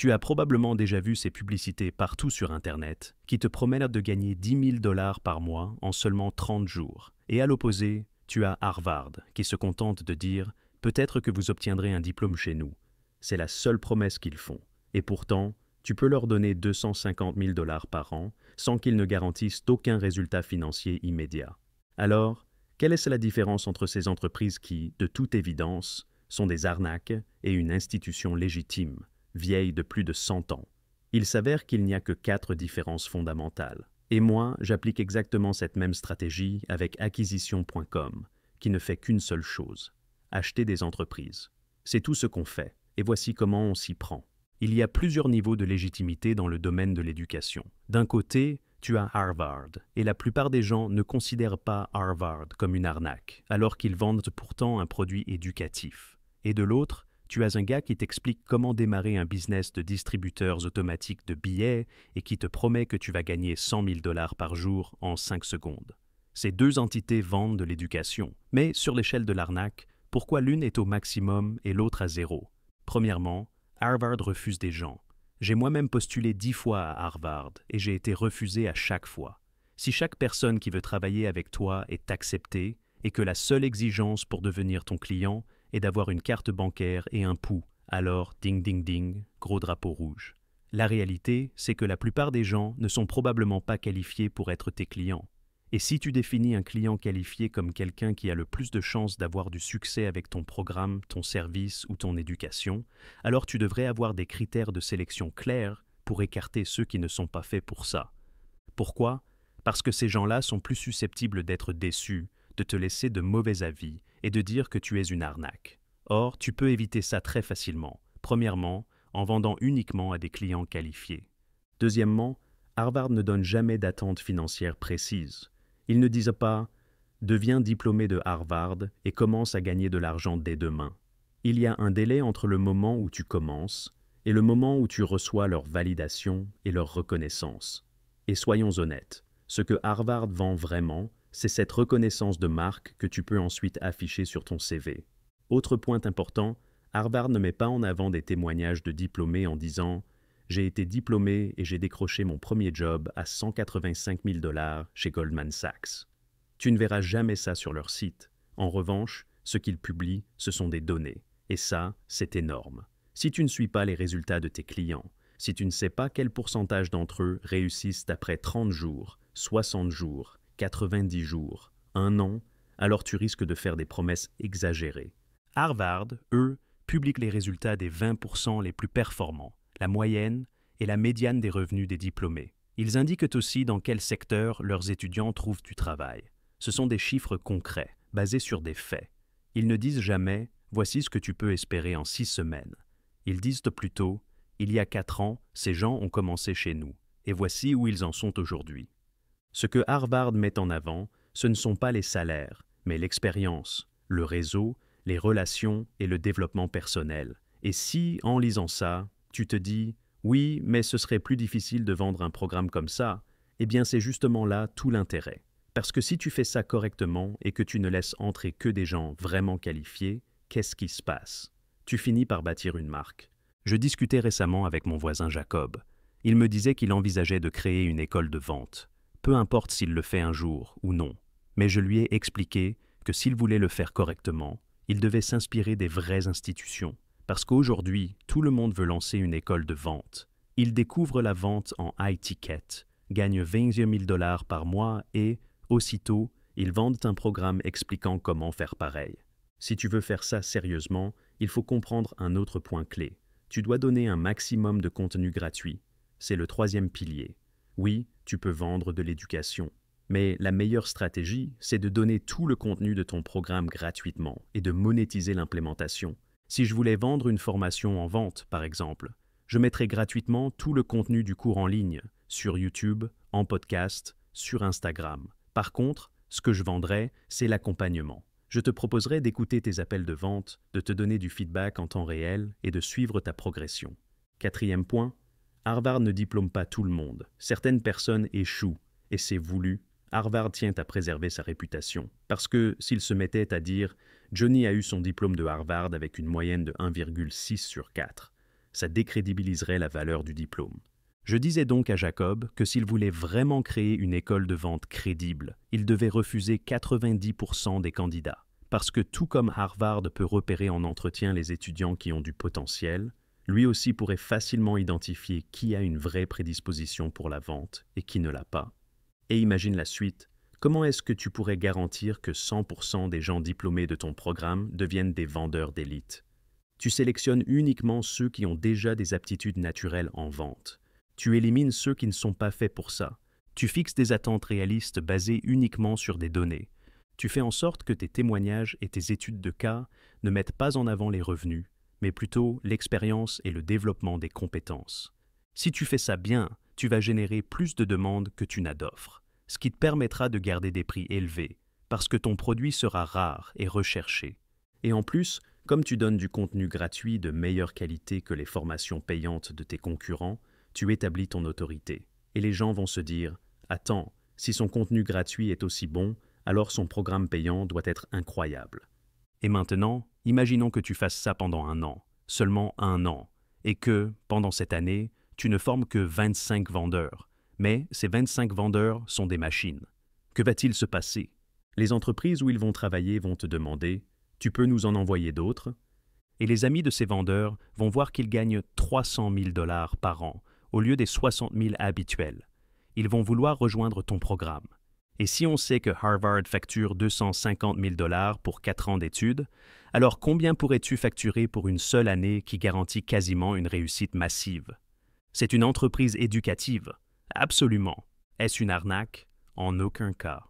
Tu as probablement déjà vu ces publicités partout sur Internet qui te promettent de gagner 10 000 $ par mois en seulement 30 jours. Et à l'opposé, tu as Harvard qui se contente de dire « Peut-être que vous obtiendrez un diplôme chez nous ». C'est la seule promesse qu'ils font. Et pourtant, tu peux leur donner 250 000 $ par an sans qu'ils ne garantissent aucun résultat financier immédiat. Alors, quelle est la différence entre ces entreprises qui, de toute évidence, sont des arnaques et une institution légitime, vieille de plus de 100 ans? Il s'avère qu'il n'y a que 4 différences fondamentales. Et moi, j'applique exactement cette même stratégie avec acquisition.com, qui ne fait qu'une seule chose, acheter des entreprises. C'est tout ce qu'on fait, et voici comment on s'y prend. Il y a plusieurs niveaux de légitimité dans le domaine de l'éducation. D'un côté, tu as Harvard, et la plupart des gens ne considèrent pas Harvard comme une arnaque, alors qu'ils vendent pourtant un produit éducatif. Et de l'autre, tu as un gars qui t'explique comment démarrer un business de distributeurs automatiques de billets et qui te promet que tu vas gagner 100 000 $ par jour en 5 secondes. Ces deux entités vendent de l'éducation, mais sur l'échelle de l'arnaque, pourquoi l'une est au maximum et l'autre à zéro? Premièrement, Harvard refuse des gens. J'ai moi-même postulé 10 fois à Harvard et j'ai été refusé à chaque fois. Si chaque personne qui veut travailler avec toi est acceptée et que la seule exigence pour devenir ton client est d'avoir une carte bancaire et un pouls, alors ding ding ding, gros drapeau rouge. La réalité, c'est que la plupart des gens ne sont probablement pas qualifiés pour être tes clients. Et si tu définis un client qualifié comme quelqu'un qui a le plus de chances d'avoir du succès avec ton programme, ton service ou ton éducation, alors tu devrais avoir des critères de sélection clairs pour écarter ceux qui ne sont pas faits pour ça. Pourquoi? Parce que ces gens-là sont plus susceptibles d'être déçus, de te laisser de mauvais avis et de dire que tu es une arnaque. Or, tu peux éviter ça très facilement. Premièrement, en vendant uniquement à des clients qualifiés. Deuxièmement, Harvard ne donne jamais d'attente financière précise. Ils ne disent pas « Deviens diplômé de Harvard et commence à gagner de l'argent dès demain ». Il y a un délai entre le moment où tu commences et le moment où tu reçois leur validation et leur reconnaissance. Et soyons honnêtes, ce que Harvard vend vraiment, c'est cette reconnaissance de marque que tu peux ensuite afficher sur ton CV. Autre point important, Harvard ne met pas en avant des témoignages de diplômés en disant « J'ai été diplômé et j'ai décroché mon premier job à 185 000 $ chez Goldman Sachs ». Tu ne verras jamais ça sur leur site. En revanche, ce qu'ils publient, ce sont des données. Et ça, c'est énorme. Si tu ne suis pas les résultats de tes clients, si tu ne sais pas quel pourcentage d'entre eux réussissent après 30 jours, 60 jours, 90 jours, un an, alors tu risques de faire des promesses exagérées. Harvard, eux, publient les résultats des 20% les plus performants, la moyenne et la médiane des revenus des diplômés. Ils indiquent aussi dans quel secteur leurs étudiants trouvent du travail. Ce sont des chiffres concrets, basés sur des faits. Ils ne disent jamais « voici ce que tu peux espérer en 6 semaines ». Ils disent plutôt « il y a 4 ans, ces gens ont commencé chez nous, et voici où ils en sont aujourd'hui ». Ce que Harvard met en avant, ce ne sont pas les salaires, mais l'expérience, le réseau, les relations et le développement personnel. Et si, en lisant ça, tu te dis « oui, mais ce serait plus difficile de vendre un programme comme ça », eh bien c'est justement là tout l'intérêt. Parce que si tu fais ça correctement et que tu ne laisses entrer que des gens vraiment qualifiés, qu'est-ce qui se passe? Tu finis par bâtir une marque. Je discutais récemment avec mon voisin Jacob. Il me disait qu'il envisageait de créer une école de vente. Peu importe s'il le fait un jour ou non. Mais je lui ai expliqué que s'il voulait le faire correctement, il devait s'inspirer des vraies institutions. Parce qu'aujourd'hui, tout le monde veut lancer une école de vente. Il découvre la vente en high ticket, gagne 22 000 $ par mois et, aussitôt, ils vendent un programme expliquant comment faire pareil. Si tu veux faire ça sérieusement, il faut comprendre un autre point clé. Tu dois donner un maximum de contenu gratuit. C'est le 3e pilier. Oui, tu peux vendre de l'éducation. Mais la meilleure stratégie, c'est de donner tout le contenu de ton programme gratuitement et de monétiser l'implémentation. Si je voulais vendre une formation en vente, par exemple, je mettrais gratuitement tout le contenu du cours en ligne, sur YouTube, en podcast, sur Instagram. Par contre, ce que je vendrais, c'est l'accompagnement. Je te proposerai d'écouter tes appels de vente, de te donner du feedback en temps réel et de suivre ta progression. 4e point, Harvard ne diplôme pas tout le monde. Certaines personnes échouent, et c'est voulu. Harvard tient à préserver sa réputation. Parce que s'il se mettait à dire « Johnny a eu son diplôme de Harvard avec une moyenne de 1,6 sur 4 », Ça décrédibiliserait la valeur du diplôme. Je disais donc à Jacob que s'il voulait vraiment créer une école de vente crédible, il devait refuser 90% des candidats. Parce que tout comme Harvard peut repérer en entretien les étudiants qui ont du potentiel, lui aussi pourrait facilement identifier qui a une vraie prédisposition pour la vente et qui ne l'a pas. Et imagine la suite. Comment est-ce que tu pourrais garantir que 100% des gens diplômés de ton programme deviennent des vendeurs d'élite? Tu sélectionnes uniquement ceux qui ont déjà des aptitudes naturelles en vente. Tu élimines ceux qui ne sont pas faits pour ça. Tu fixes des attentes réalistes basées uniquement sur des données. Tu fais en sorte que tes témoignages et tes études de cas ne mettent pas en avant les revenus, mais plutôt l'expérience et le développement des compétences. Si tu fais ça bien, tu vas générer plus de demandes que tu n'as d'offres, ce qui te permettra de garder des prix élevés, parce que ton produit sera rare et recherché. Et en plus, comme tu donnes du contenu gratuit de meilleure qualité que les formations payantes de tes concurrents, tu établis ton autorité. Et les gens vont se dire « Attends, si son contenu gratuit est aussi bon, alors son programme payant doit être incroyable. » Et maintenant, imaginons que tu fasses ça pendant 1 an, seulement 1 an, et que, pendant cette année, tu ne formes que 25 vendeurs. Mais ces 25 vendeurs sont des machines. Que va-t-il se passer? Les entreprises où ils vont travailler vont te demander « Tu peux nous en envoyer d'autres ?» Et les amis de ces vendeurs vont voir qu'ils gagnent 300 000 $ par an, au lieu des 60 000 habituels. Ils vont vouloir rejoindre ton programme. Et si on sait que Harvard facture 250 000 $ pour 4 ans d'études, alors combien pourrais-tu facturer pour une seule année qui garantit quasiment une réussite massive? C'est une entreprise éducative. Absolument. Est-ce une arnaque? En aucun cas.